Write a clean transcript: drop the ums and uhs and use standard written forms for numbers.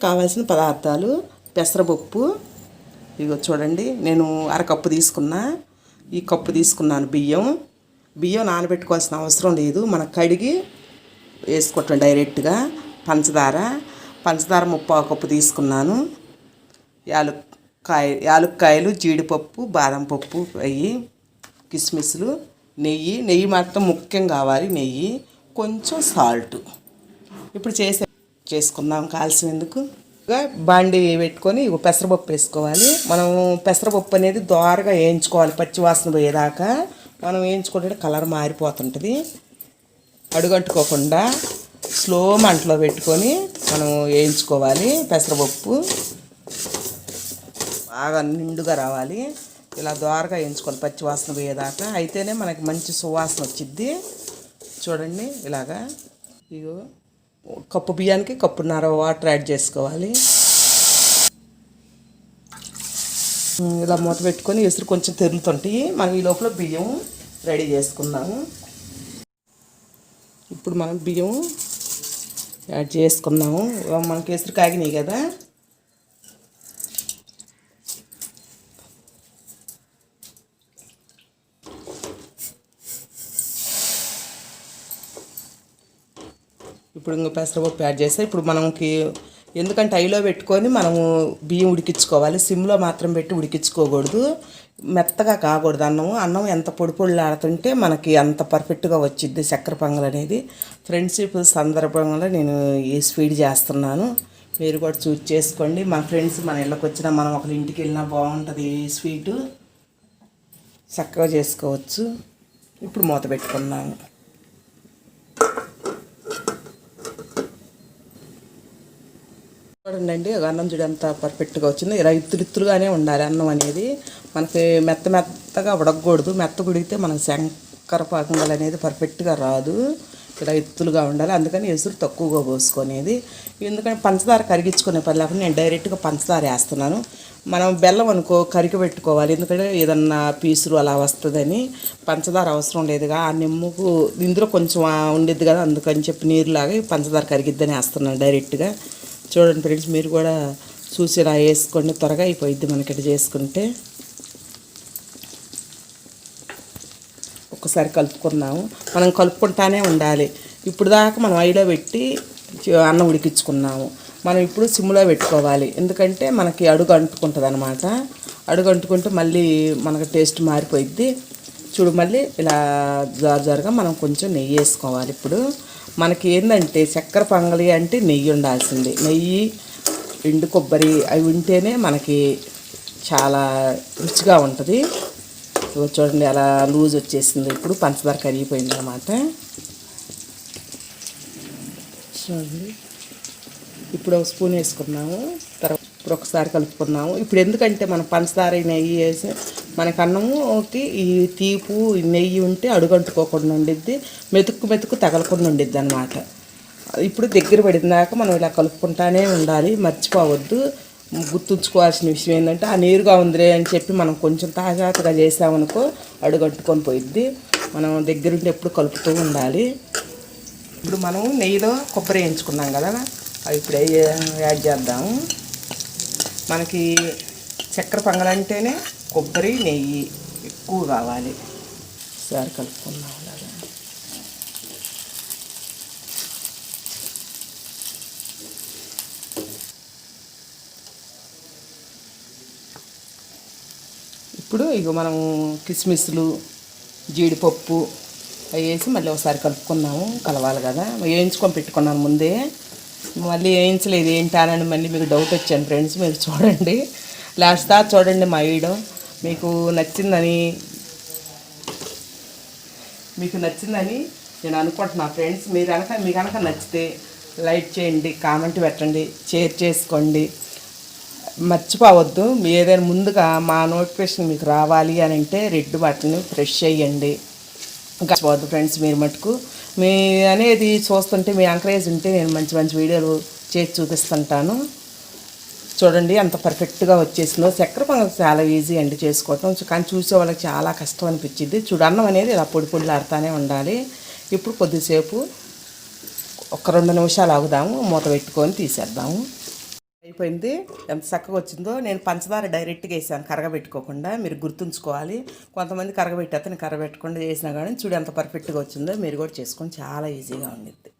కావాల్సిన పదార్థాలు పెసరపప్పు, ఇగో చూడండి నేను అరకప్పు తీసుకున్నా, ఈ కప్పు తీసుకున్నాను బియ్యం నానబెట్టుకోవాల్సిన అవసరం లేదు, మనం కడిగి వేసుకోవటం డైరెక్ట్గా. పంచదార 3/4 కప్పు తీసుకున్నాను, యాలుక్కాయలు, జీడిపప్పు, బాదం పప్పు, అవి కిస్మిస్లు, నెయ్యి మాత్రం ముఖ్యం కావాలి, నెయ్యి, కొంచెం సాల్ట్. ఇప్పుడు చేసుకుందాం కాల్సినందుకు. బాండి పెట్టుకొని పెసరపప్పు వేసుకోవాలి. మనం పెసరపప్పు అనేది దోరగా వేయించుకోవాలి, పచ్చివాసన పోయేదాకా మనం వేయించుకుంటే కలర్ మారిపోతుంటుంది. అడుగంటుకోకుండా స్లో మంటలో పెట్టుకొని మనం వేయించుకోవాలి. పెసరపప్పు బాగా నిండుగా రావాలి, ఇలా దోరగా వేయించుకోవాలి పచ్చివాసన పోయేదాకా, అయితేనే మనకి మంచి సువాసన వచ్చిద్ది. చూడండి ఇలాగా. ఇగో కప్పు బియ్యానికి కప్పున్నర వాటర్ యాడ్ చేసుకోవాలి. ఇలా మూత పెట్టుకొని ఎసురు కొంచెం తెరులుతుంటాయి. మనం ఈ లోపల బియ్యం రెడీ చేసుకుందాము. ఇప్పుడు మనం బియ్యం యాడ్ చేసుకున్నాము. మనకి ఎసురు కాగినాయి కదా, ఇప్పుడు ఇంకా పెసరపప్పు యాడ్ చేస్తే ఇప్పుడు మనకి ఎందుకంటే హైలో పెట్టుకొని మనము బియ్యం ఉడికించుకోవాలి, సిమ్లో మాత్రం పెట్టి ఉడికించుకోకూడదు, మెత్తగా కాకూడదు. అన్నం ఎంత పొడిలాడుతుంటే మనకి అంత పర్ఫెక్ట్గా వచ్చిద్ది చక్కెర పొంగల్ అనేది. ఫ్రెండ్షిప్ సందర్భంగా నేను ఈ స్వీట్ చేస్తున్నాను, మీరు కూడా చూస్ చేసుకోండి. మా ఫ్రెండ్స్ మన ఇళ్ళకి వచ్చినా మనం ఒకరి ఇంటికి వెళ్ళినా బాగుంటుంది ఈ స్వీటు, చక్కగా చేసుకోవచ్చు. ఇప్పుడు మూత పెట్టుకున్నాము. చూడండి అన్నం చూడు ఎంత పర్ఫెక్ట్గా వచ్చింది. ఇలా ఇత్తులుగానే ఉండాలి అన్నం అనేది, మనకి మెత్తగా ఉడకకూడదు. మెత్తగా ఉడికితే మనకు చక్కెర పొంగల్ అనేది పర్ఫెక్ట్గా రాదు. ఇలా ఎత్తులుగా ఉండాలి, అందుకని ఎసురు తక్కువగా పోసుకునేది. ఎందుకంటే పంచదార కరిగించుకునే పని లేకుండా నేను డైరెక్ట్గా పంచదార వేస్తున్నాను. మనం బెల్లం అనుకో కరిగి పెట్టుకోవాలి, ఎందుకంటే ఏదన్నా పీసులు అలా వస్తుందని. పంచదార అవసరం లేదుగా, ఆ నిమ్మకు ఇందులో కొంచెం ఉండిద్ది కదా, అందుకని చెప్పి నీరులాగా పంచదార కరిగిద్దని వేస్తున్నాను డైరెక్ట్గా. చూడండి ఫ్రెండ్స్, మీరు కూడా చూసి ఇలా వేసుకోండి, త్వరగా అయిపోయిద్ది మనకి ఇట్లా చేసుకుంటే. ఒక్కసారి కలుపుకున్నాము, మనం కలుపుకుంటానే ఉండాలి. ఇప్పుడు దాకా మనం ఐలో పెట్టి అన్నం ఉడికించుకున్నాము, మనం ఇప్పుడు సిమ్లో పెట్టుకోవాలి, ఎందుకంటే మనకి అడుగు అంటుకుంటుంది అనమాట. అడుగు అంటుకుంటే మళ్ళీ మనకు టేస్ట్ మారిపోయిద్ది. చూడు మళ్ళీ ఇలా జారుగా మనం కొంచెం నెయ్యి వేసుకోవాలి. ఇప్పుడు మనకి ఏంటంటే చక్కెర పొంగలి అంటే నెయ్యి ఉండాల్సింది, నెయ్యి, ఎండు కొబ్బరి అవి ఉంటేనే మనకి చాలా రుచిగా ఉంటుంది. చూడండి అలా లూజ్ వచ్చేసింది, ఇప్పుడు పంచదార కరిగిపోయింది అన్నమాట. చూడండి ఇప్పుడు ఒక స్పూన్ వేసుకున్నాము, తర్వాత ఇప్పుడు ఒకసారి కలుపుకున్నాము. ఇప్పుడు ఎందుకంటే మనం పంచదార నెయ్యి వేసి మనకు అన్నముకి ఈ తీపు నెయ్యి ఉంటే అడుగంటుకోకుండా ఉండిద్ది, మెతుకు తగలకుండా ఉండిద్ది అన్నమాట. ఇప్పుడు దగ్గర పడినాక మనం ఇలా కలుపుకుంటానే ఉండాలి, మర్చిపోవద్దు. గుర్తుంచుకోవాల్సిన విషయం ఏంటంటే ఆ నీరుగా ఉందిలే అని చెప్పి మనం కొంచెం తాజాగా చేసామనుకో అడుగంటుకొని పోయిద్ది. మనం దగ్గరుండి ఎప్పుడు కలుపుతూ ఉండాలి. ఇప్పుడు మనం నెయ్యిలో కొబ్బరి వేయించుకున్నాం కదా, అవి ఇప్పుడు యాడ్ చేద్దాము. మనకి చక్కెర పొంగలంటేనే కొబ్బరి నెయ్యి ఎక్కువ కావాలి. ఒకసారి కలుపుకున్నాం అలాగా. ఇప్పుడు ఇక మనము కిస్మిస్లు, జీడిపప్పు అవి వేసి మళ్ళీ ఒకసారి కలుపుకున్నాము, కలవాలి కదా. వేయించుకొని పెట్టుకున్నాను ముందే, మళ్ళీ వేయించలేదు ఏంటి అని మళ్ళీ మీకు డౌట్ వచ్చాను ఫ్రెండ్స్. మీరు చూడండి లాస్ట్ దాకా చూడండి మా వీడియో, మీకు నచ్చిందని నేను అనుకుంటున్నా ఫ్రెండ్స్. మీకు కనుక నచ్చితే లైక్ చేయండి, కామెంట్ పెట్టండి, షేర్ చేసుకోండి. మర్చిపోవద్దు, ఏదైనా ముందుగా మా నోటిఫికేషన్ మీకు రావాలి అని అంటే రెడ్ బటన్ ప్రెస్ చేయండి. ఇంకా పోద్దు ఫ్రెండ్స్, మీరు మటుకు మీ అనేది చూస్తుంటే మీ ఎంకరేజ్ ఉంటే నేను మంచి మంచి వీడియోలు చేసి చూపిస్తుంటాను. చూడండి ఎంత పర్ఫెక్ట్గా వచ్చేసిందో. చక్కెర పొంగల్ చాలా ఈజీ అండి చేసుకోవటం, కానీ చూసే వాళ్ళకి చాలా కష్టం అనిపించింది. చూడు, అన్నం అనేది ఇలా పొడి పొడిలాడుతూనే ఉండాలి. ఇప్పుడు కొద్దిసేపు ఒక 2 నిమిషాలు ఆగుదాము, మూత పెట్టుకొని తీసేద్దాము. అయిపోయింది. ఎంత చక్కగా వచ్చిందో. నేను పంచదార డైరెక్ట్గా వేసాను, కరగబెట్టుకోకుండా. మీరు గుర్తుంచుకోవాలి, కొంతమంది కరగబెట్టేస్తాను, కరగబెట్టకుండా చేసినా కానీ చూడు ఎంత పర్ఫెక్ట్గా వచ్చిందో. మీరు కూడా చేసుకొని చాలా ఈజీగా ఉండిద్ది.